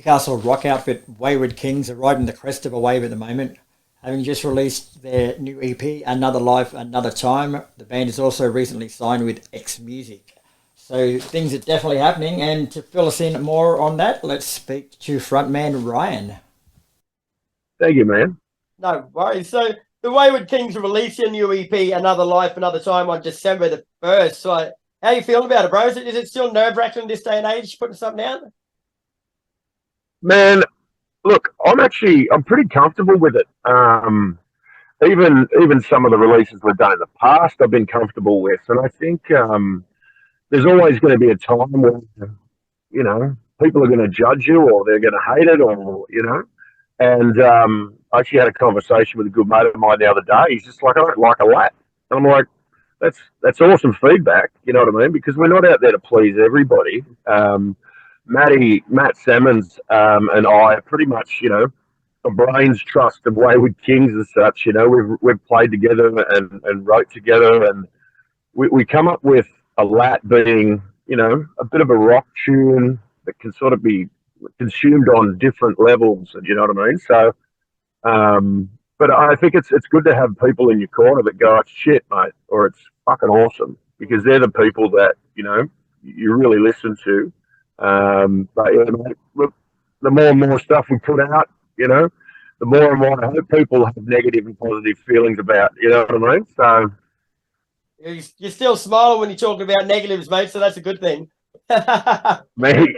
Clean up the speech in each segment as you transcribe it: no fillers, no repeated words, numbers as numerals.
Newcastle rock outfit Wayward Kings are riding the crest of a wave at the moment, having just released their new EP, Another Life, Another Time. The band is also recently signed with XMusic. So things are definitely happening, and to fill us in more on that, let's speak to frontman Ryan. Thank you, man. No worries. So the Wayward Kings released a new EP, Another Life, Another Time, on December the 1st. So how you feeling about it, bro? Is it still nerve-wracking this day and age, putting something out? Man, look, I'm pretty comfortable with it. Even some of the releases we've done in the past, I've been comfortable with, and I think there's always going to be a time when people are going to judge you, or they're going to hate it, or And I actually had a conversation with a good mate of mine the other day. He's just like, I don't like a lat. And I'm like, that's awesome feedback. You know what I mean? Because we're not out there to please everybody. Matt Simmons and I pretty much, a brains trust of Wayward Kings as such. We've played together and wrote together, and we come up with a lat being, a bit of a rock tune that can sort of be consumed on different levels, you know what I mean? So, but I think it's good to have people in your corner that go, "It's shit, mate," or "It's fucking awesome," because they're the people that you really listen to. But mate, look, the more and more stuff we put out, the more and more I hope people have negative and positive feelings about. You know what I mean? So you're still smiling when you're talking about negatives, mate. So that's a good thing. Mate,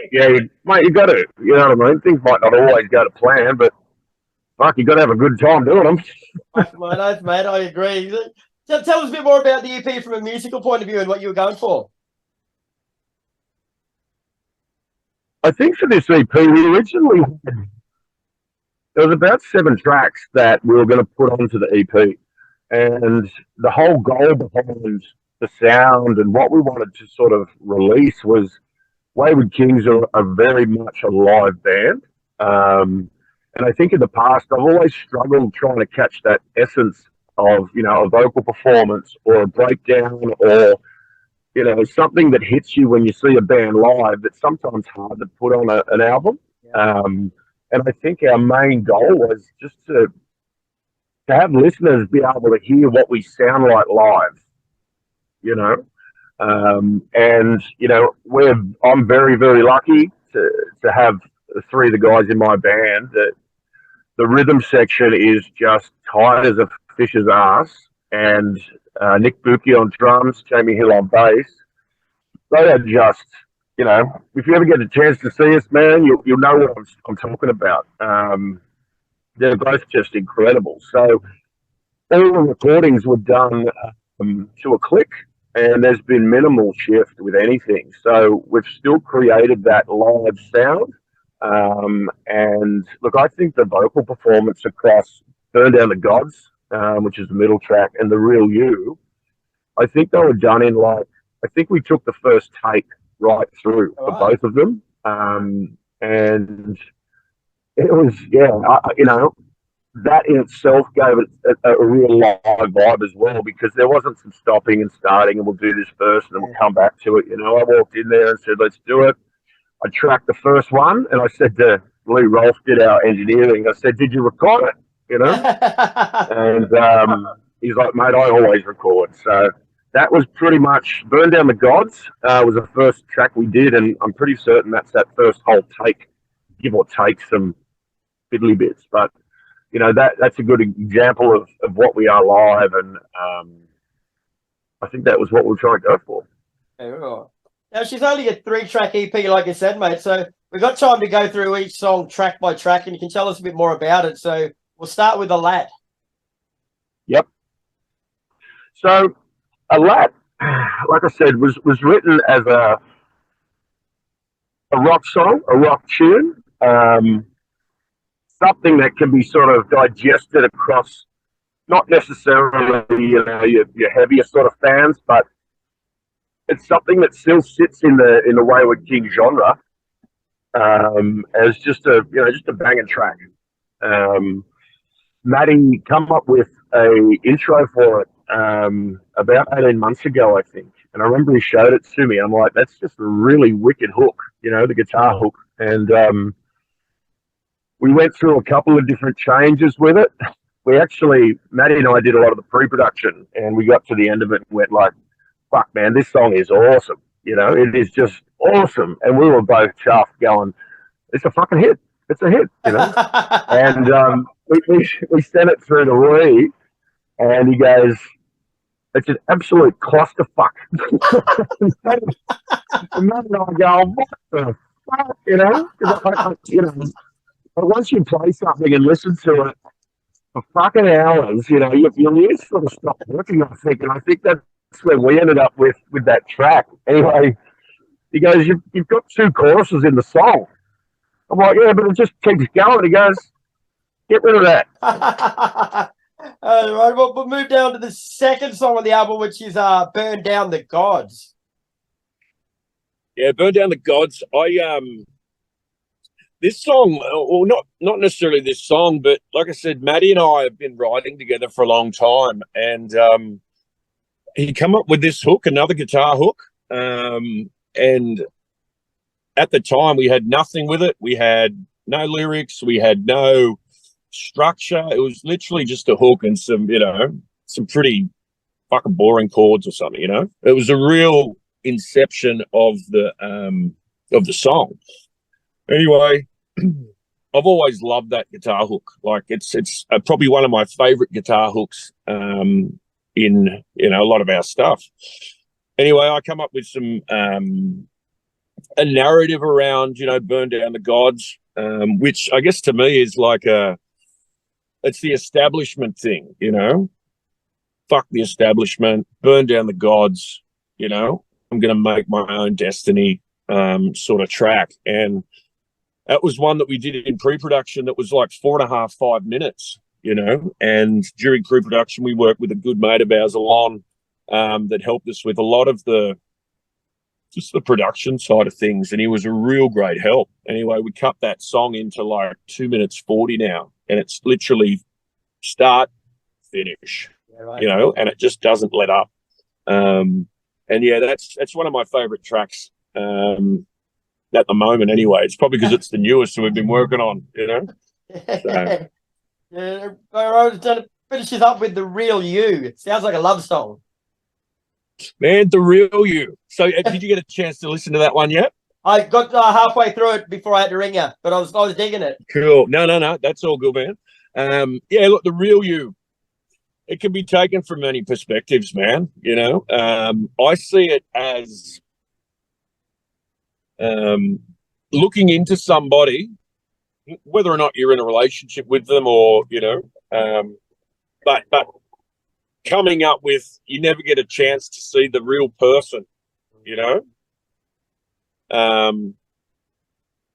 mate, you got to, you know what I mean? Things might not always go to plan, but fuck, you got to have a good time doing them. Mate, I agree. So tell us a bit more about the EP from a musical point of view and what you were going for. I think for this EP, we originally had, there was about 7 tracks that we were going to put onto the EP, and the whole goal behind the sound and what we wanted to sort of release was Wayward Kings are very much a live band. And I think in the past, I've always struggled trying to catch that essence of, a vocal performance or a breakdown or, something that hits you when you see a band live that's sometimes hard to put on an album. Yeah. And I think our main goal was just to have listeners be able to hear what we sound like live. And I'm very, very lucky to have 3 of the guys in my band that the rhythm section is just tight as a fish's ass, and Nick Buki on drums, Jamie Hill on bass. They are just, if you ever get a chance to see us, man, you'll know what I'm talking about. They're both just incredible. So all the recordings were done to a click, and there's been minimal shift with anything. So we've still created that live sound. And look, I think the vocal performance across Burn Down the Gods, which is the middle track, and The Real You, I think they were done in I think we took the first take right through for both of them. And it was, that in itself gave it a real live vibe as well, because there wasn't some stopping and starting and we'll do this first and then we'll come back to it. I walked in there and said, let's do it. I tracked the first one and I said to Lee Rolfe, did our engineering, I said, did you record it? And he's like, mate, I always record. So that was pretty much Burn Down the Gods was the first track we did, and I'm pretty certain that's that first whole take, give or take some fiddly bits. But that's a good example of what we are live, and I think that was what we were trying to go for. Yeah. Now, she's only a 3-track EP, like you said, mate, so we've got time to go through each song track by track, and you can tell us a bit more about it. So we'll start with A Lat. Yep. So A Lat, like I said, was written as a rock song, a rock tune, something that can be sort of digested across not necessarily your heavier sort of fans, but it's something that still sits in the Wayward King genre as just a banging track. Matty come up with a intro for it about 18 months ago, I think, and I remember he showed it to me. I'm like, that's just a really wicked hook, the guitar hook, and we went through a couple of different changes with it. We actually, Maddie and I did a lot of the pre-production, and we got to the end of it and went like, fuck, man, this song is awesome. You know, it is just awesome. And we were both chuffed going, it's a fucking hit. It's a hit, you know. And we sent it through to Lee, and he goes, it's an absolute clusterfuck. And Matt and I go, what the fuck, you know? You know, but once you play something and listen to it for fucking hours, you know, your ears sort of stop working, I think. And I think that's where we ended up with that track. Anyway, he goes, you've got 2 choruses in the song. I'm like, yeah, but it just keeps going. He goes, get rid of that. Right, we'll move down to the second song on the album, which is Burn Down the Gods. Yeah, Burn Down the Gods. This song, well, not necessarily this song, but like I said, Maddie and I have been writing together for a long time, and he come up with this hook, another guitar hook, and at the time we had nothing with it. We had no lyrics, we had no structure. It was literally just a hook and some pretty fucking boring chords or something, you know. It was a real inception of the song. Anyway, I've always loved that guitar hook. Like it's probably one of my favorite guitar hooks in a lot of our stuff. Anyway, I come up with some a narrative around, Burn Down the Gods, which I guess to me is like it's the establishment thing, fuck the establishment, burn down the gods, I'm going to make my own destiny sort of track. And that was one that we did in pre-production that was like 4.5, 5 minutes, and during pre-production, we worked with a good mate of ours, Alon, that helped us with a lot of the production side of things, and he was a real great help. Anyway, we cut that song into like 2 minutes 40 now, and it's literally start, finish, right. And it just doesn't let up. And yeah, that's one of my favorite tracks at the moment. Anyway, it's probably because it's the newest that we've been working on, So. Yeah, I was going to finish it up with The Real You. It sounds like a love song. Man, The Real You. So did you get a chance to listen to that one yet? I got halfway through it before I had to ring you, but I was digging it. Cool. No, that's all good, man. Yeah, look, The Real You, it can be taken from many perspectives, man. I see it as looking into somebody, whether or not you're in a relationship with them or, but coming up with, you never get a chance to see the real person, and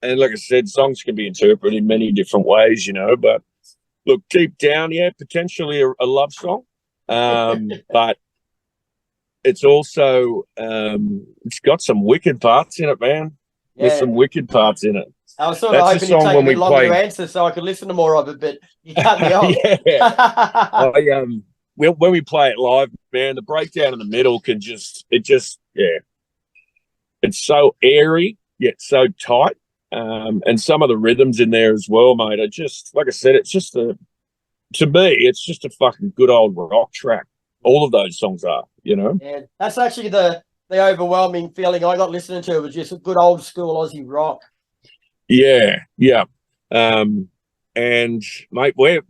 like I said, songs can be interpreted in many different ways, but look, deep down, yeah, potentially a love song, but it's also it's got some wicked parts in it, man. Yeah. There's some wicked parts in it. I was sort of hoping you'd take a bit longer to answer so I could listen to more of it, but you cut me off. Yeah. When we play it live, man, the breakdown in the middle it's so airy yet so tight, and some of the rhythms in there as well, mate, are just, like I said, to me, it's just a fucking good old rock track. All of those songs are, Yeah, that's actually the overwhelming feeling I got listening to. It was just a good old school Aussie rock. Yeah. And mate, we're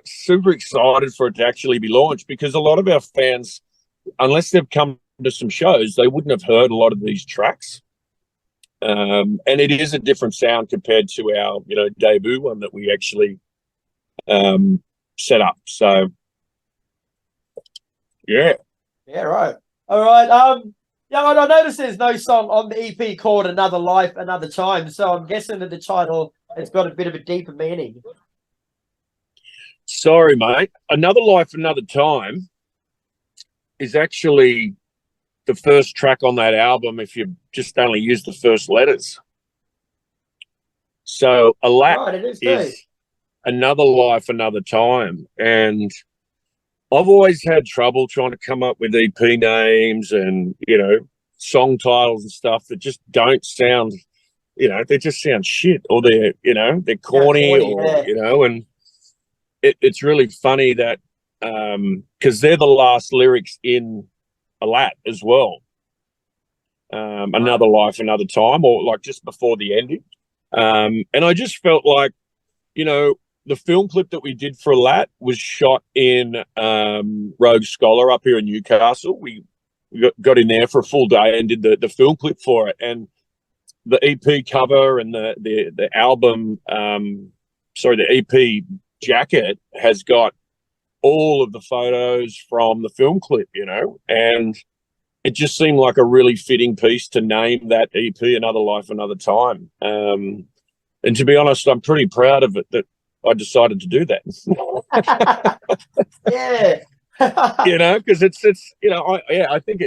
super excited for it to actually be launched, because a lot of our fans, unless they've come to some shows, they wouldn't have heard a lot of these tracks. And it is a different sound compared to our, debut one that we actually set up. So yeah. Yeah, right. All right. Yeah, I noticed there's no song on the EP called Another Life, Another Time. So I'm guessing that the title has got a bit of a deeper meaning. Sorry, mate. Another Life, Another Time is actually the first track on that album if you just only use the first letters. So a lap is Another Life, Another Time. And I've always had trouble trying to come up with EP names and, song titles and stuff that just don't sound they just sound shit, or they're corny, and it's really funny that because they're the last lyrics in a lat as well. Another life, another time, or like just before the ending. And I just felt like, the film clip that we did for a lat was shot in Rogue Scholar up here in Newcastle. We got in there for a full day and did the film clip for it. And the EP cover and the album, the EP jacket has got all of the photos from the film clip, and it just seemed like a really fitting piece to name that EP Another Life, Another Time. And to be honest, I'm pretty proud of it that I decided to do that. Yeah. Because I think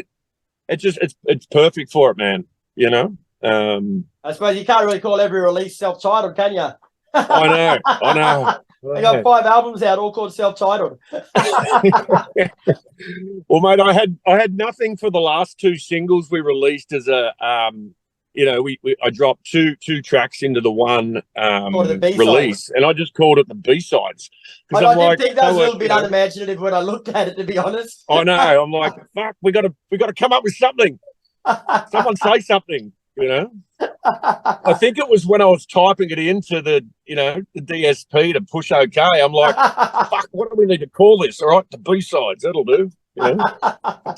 it's perfect for it, man. I suppose you can't really call every release self-titled, can you? I know. I got 5 albums out, all called self-titled. Well, mate, I had nothing for the last 2 singles we released as a I dropped two tracks into the one release, and I just called it the B-sides. I did think that was a little bit unimaginative when I looked at it, to be honest. I know. I'm like, fuck, we got to come up with something. Someone say something. I think it was when I was typing it into the DSP to push OK. I'm like, fuck, what do we need to call this? All right, the B-sides, that'll do.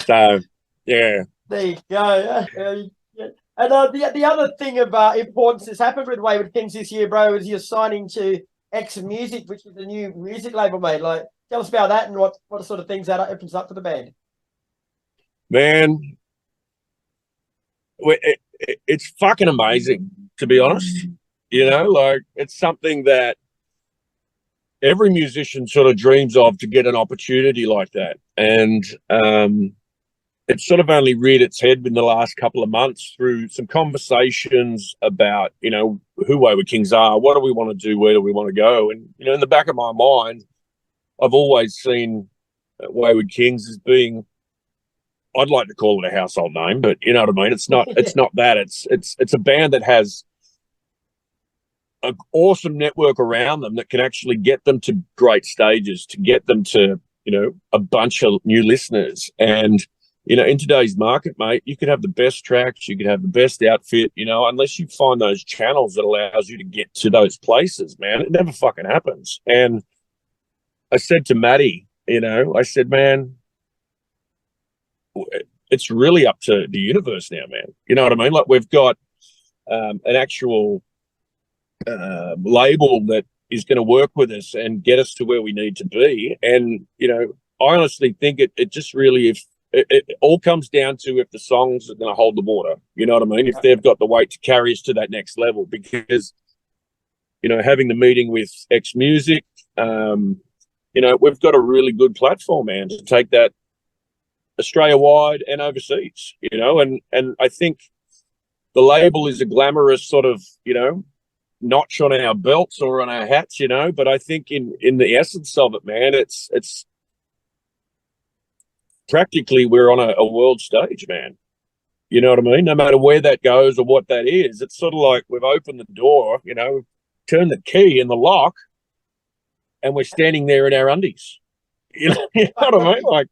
So, yeah. There you go. And the other thing of importance that's happened with Wayward Kings this year, bro, is you're signing to XMusic, which is a new music label, mate. Like, tell us about that and what sort of things that opens up for the band. Man, it's fucking amazing, to be honest. It's something that every musician sort of dreams of, to get an opportunity like that. And it's sort of only reared its head in the last couple of months through some conversations about, who Wayward Kings are, what do we want to do, where do we want to go? And, in the back of my mind, I've always seen Wayward Kings as being, I'd like to call it a household name, but you know what I mean? It's not that. It's a band that has an awesome network around them that can actually get them to great stages, to get them to, a bunch of new listeners. And, in today's market, mate, you could have the best tracks, you could have the best outfit, unless you find those channels that allows you to get to those places, man, it never fucking happens. And I said to Maddie, I said, man, it's really up to the universe now, man. You know what I mean? Like, we've got an actual label that is going to work with us and get us to where we need to be. And, I honestly think it just really, it all comes down to if the songs are going to hold the water. You know what I mean? If they've got the weight to carry us to that next level. Because, having the meeting with XMusic, we've got a really good platform, man, to take that Australia-wide and overseas, and I think the label is a glamorous sort of, notch on our belts or on our hats, but I think in the essence of it, man, it's practically we're on a world stage, man. You know what I mean? No matter where that goes or what that is, it's sort of like we've opened the door, turned the key in the lock, and we're standing there in our undies. You know what I mean? Like,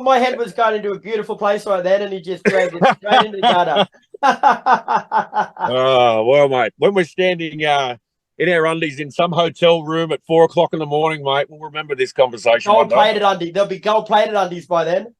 my head was going into a beautiful place right then, and he just dragged it straight into the gutter. Oh, well, mate, when we're standing in our undies in some hotel room at 4 o'clock in the morning, mate, we'll remember this conversation. Gold-plated undies. There'll be gold-plated undies by then.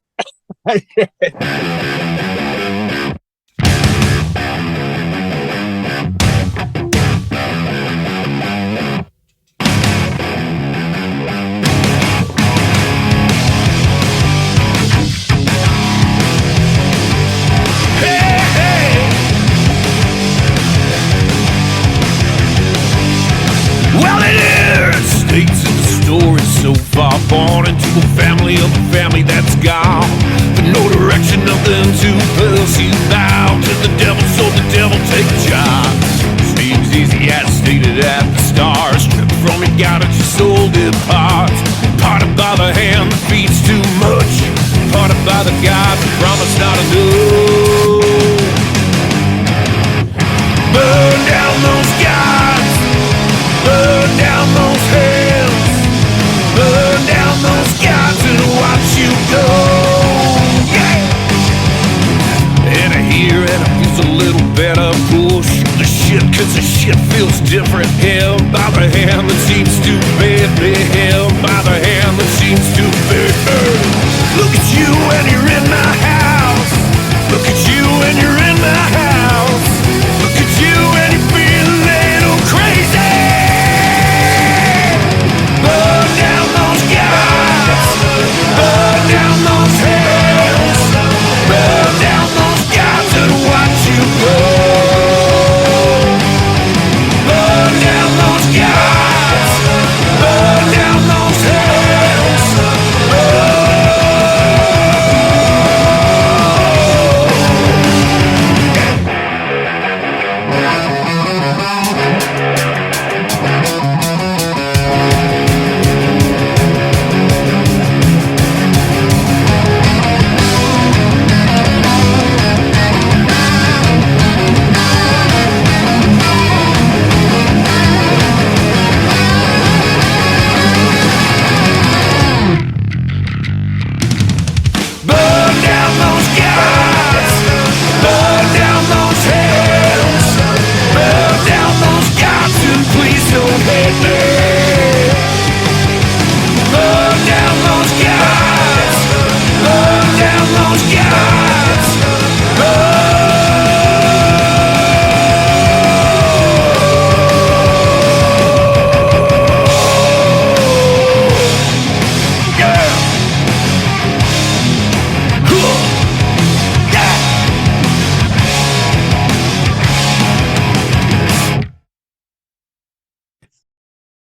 States in the story so far, born into a family of a family that's gone. For no direction, nothing to push you bow to the devil, so the devil take charge. Seems easy as stated at the start. Stripped from your God and your soul departs. Parted by the hand that feeds too much. Parted by the God that promised not enough. Burned by the